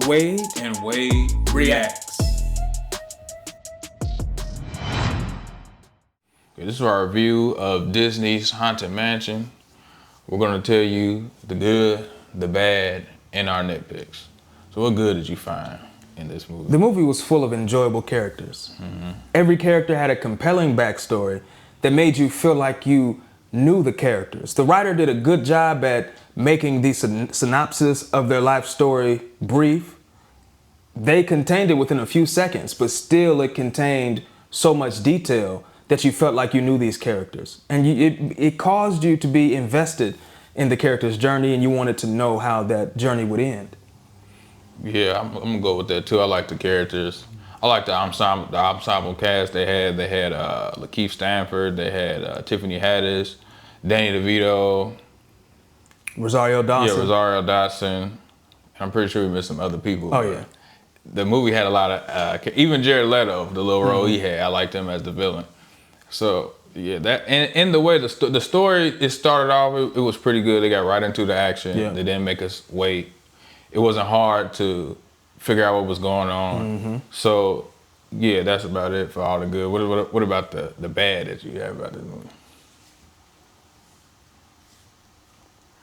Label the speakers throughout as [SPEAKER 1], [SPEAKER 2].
[SPEAKER 1] Wade and Wade Reacts.
[SPEAKER 2] Okay, this is our review of Disney's Haunted Mansion. We're going to tell you the good, the bad, and our nitpicks. So what good did you find in this movie?
[SPEAKER 3] The movie was full of enjoyable characters. Every character had a compelling backstory that made you feel like you knew the characters. The writer did a good job at making the synopsis of their life story brief. They contained it within a few seconds, but still it contained so much detail that you felt like you knew these characters. And it caused you to be invested in the character's journey, and you wanted to know how that journey would end.
[SPEAKER 2] Yeah, I'm gonna go with that too. I like the characters. I like the ensemble cast they had. They had Lakeith Stanfield. They had Tiffany Haddish, Danny DeVito,
[SPEAKER 3] Rosario Dawson.
[SPEAKER 2] Yeah, Rosario Dawson. I'm pretty sure we missed some other people.
[SPEAKER 3] Oh yeah.
[SPEAKER 2] The movie had a lot of even Jared Leto, the little role he had. I liked him as the villain. So yeah, that and the way the story it started off, it was pretty good. They got right into the action.
[SPEAKER 3] Yeah.
[SPEAKER 2] They didn't make us wait. It wasn't hard to figure out what was going on. So yeah, that's about it for all the good. What about the bad that you have about this movie?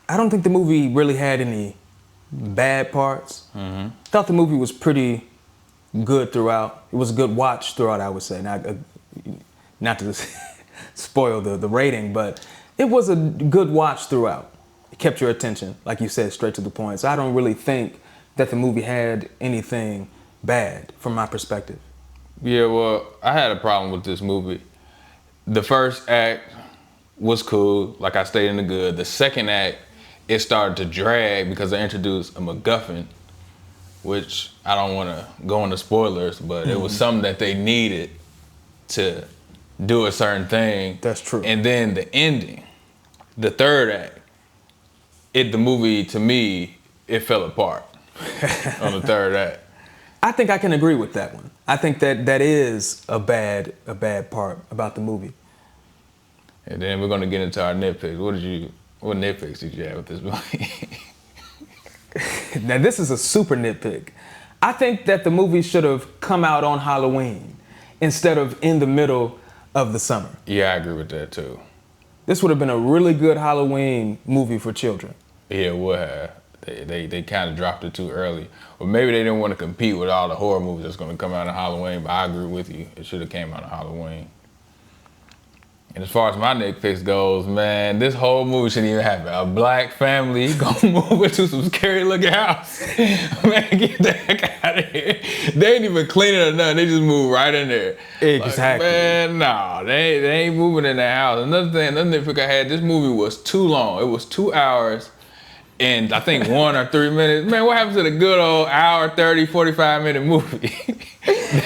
[SPEAKER 3] I don't think the movie really had any bad parts. I thought the movie was pretty good throughout. It was a good watch throughout, I would say. Not to spoil the rating, but it was a good watch throughout. It kept your attention, like you said, straight to the point. So I don't really think that the movie had anything bad from my perspective.
[SPEAKER 2] Yeah, well, I had a problem with this movie. The first act was cool, like I stayed in the good. The second act, it started to drag because they introduced a MacGuffin, which I don't want to go into spoilers, but it was something that they needed to do a certain thing.
[SPEAKER 3] That's true.
[SPEAKER 2] And then the ending, the third act, the movie, to me, it fell apart on the third act.
[SPEAKER 3] I think I can agree with that one. I think that is a bad part about the movie.
[SPEAKER 2] And then we're gonna get into our nitpicks. What nitpicks did you have with this movie?
[SPEAKER 3] Now this is a super nitpick. I think that the movie should have come out on Halloween instead of in the middle of the summer.
[SPEAKER 2] Yeah, I agree with that too.
[SPEAKER 3] This would have been a really good Halloween movie for children.
[SPEAKER 2] Yeah, it would have. They kind of dropped it too early. Or maybe they didn't want to compete with all the horror movies that's going to come out on Halloween, but I agree with you. It should have came out on Halloween. And as far as my nitpicks goes, man, this whole movie shouldn't even happen. A black family gonna move into some scary looking house. Man, get the heck out of here. They ain't even clean it or nothing. They just move right in there.
[SPEAKER 3] Exactly.
[SPEAKER 2] Like, man, no, they ain't moving in that house. Another nitpick I had, this movie was too long. It was 2 hours and I think 1 or 3 minutes. Man, what happens to the good old hour, 30, 45-minute movie?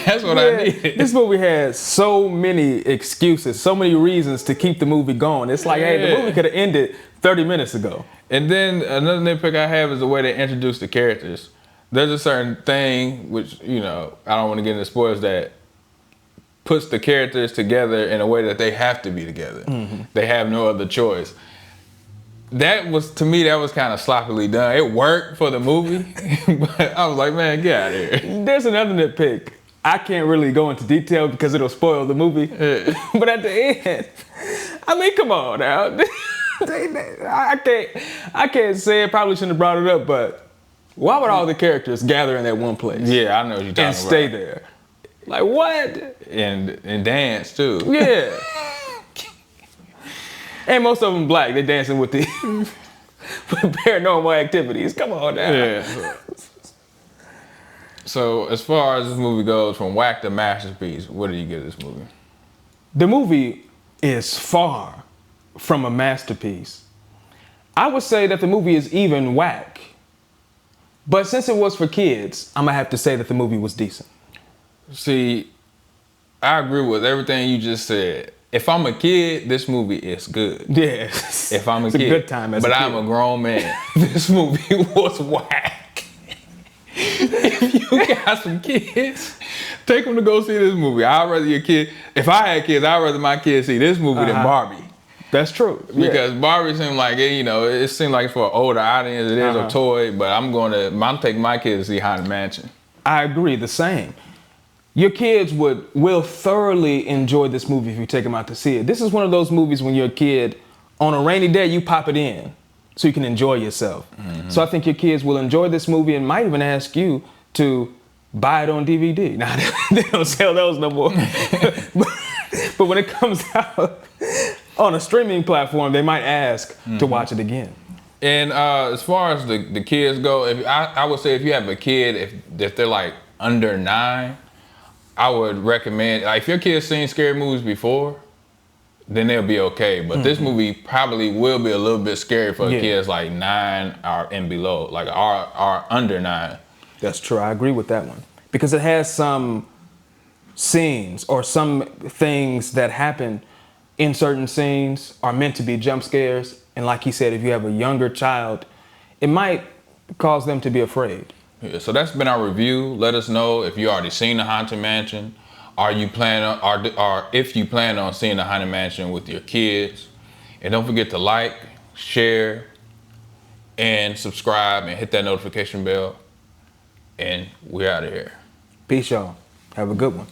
[SPEAKER 2] That's what I needed.
[SPEAKER 3] This movie has so many excuses, so many reasons to keep the movie going. It's like, hey, the movie could have ended 30 minutes ago.
[SPEAKER 2] And then another nitpick I have is the way they introduce the characters. There's a certain thing, which, I don't want to get into spoilers, that puts the characters together in a way that they have to be together. They have no other choice. To me, that was kind of sloppily done. It worked for the movie, but I was like, man, get out of here.
[SPEAKER 3] There's another nitpick. I can't really go into detail because it'll spoil the movie. But at the end, I mean, come on now. I can't say it, probably shouldn't have brought it up, but why would all the characters gather in that one place?
[SPEAKER 2] Yeah, I know what you're talking about.
[SPEAKER 3] And stay there. Like, what?
[SPEAKER 2] And dance, too.
[SPEAKER 3] Yeah. And most of them black. They're dancing with the paranormal activities. Come on now.
[SPEAKER 2] Yeah. So as far as this movie goes, from whack to masterpiece, what do you give this movie?
[SPEAKER 3] The movie is far from a masterpiece. I would say that the movie is even whack. But since it was for kids, I'm gonna have to say that the movie was decent.
[SPEAKER 2] See, I agree with everything you just said. If I'm a kid, this movie is good.
[SPEAKER 3] Yes.
[SPEAKER 2] If I'm a
[SPEAKER 3] it's
[SPEAKER 2] kid.
[SPEAKER 3] a good time as a
[SPEAKER 2] kid.
[SPEAKER 3] kid.
[SPEAKER 2] But I'm a grown man. This movie was whack. If you got some kids, take them to go see this movie. I'd rather your kid, if I had kids, I'd rather my kids see this movie than Barbie.
[SPEAKER 3] That's true. Yeah.
[SPEAKER 2] Because Barbie seemed like it seemed like it's for an older audience. It is a toy, but I'm taking my kids to see Haunted Mansion.
[SPEAKER 3] I agree. The same. Your kids will thoroughly enjoy this movie if you take them out to see it. This is one of those movies when you're a kid, on a rainy day, you pop it in so you can enjoy yourself. Mm-hmm. So I think your kids will enjoy this movie and might even ask you to buy it on DVD. Now, they don't sell those no more. But when it comes out on a streaming platform, they might ask to watch it again.
[SPEAKER 2] And as far as the kids go, I would say if you have a kid, if they're like under 9, I would recommend, like, if your kid's seen scary movies before, then they'll be okay. But this movie probably will be a little bit scary for kids like 9 or and below, like are under 9.
[SPEAKER 3] That's true. I agree with that one. Because it has some scenes or some things that happen in certain scenes are meant to be jump scares. And like he said, if you have a younger child, it might cause them to be afraid.
[SPEAKER 2] Yeah, so that's been our review. Let us know if you already seen the Haunted Mansion. Or if you plan on seeing the Haunted Mansion with your kids. And don't forget to like, share, and subscribe, and hit that notification bell. And we're out of here.
[SPEAKER 3] Peace, y'all. Have a good one.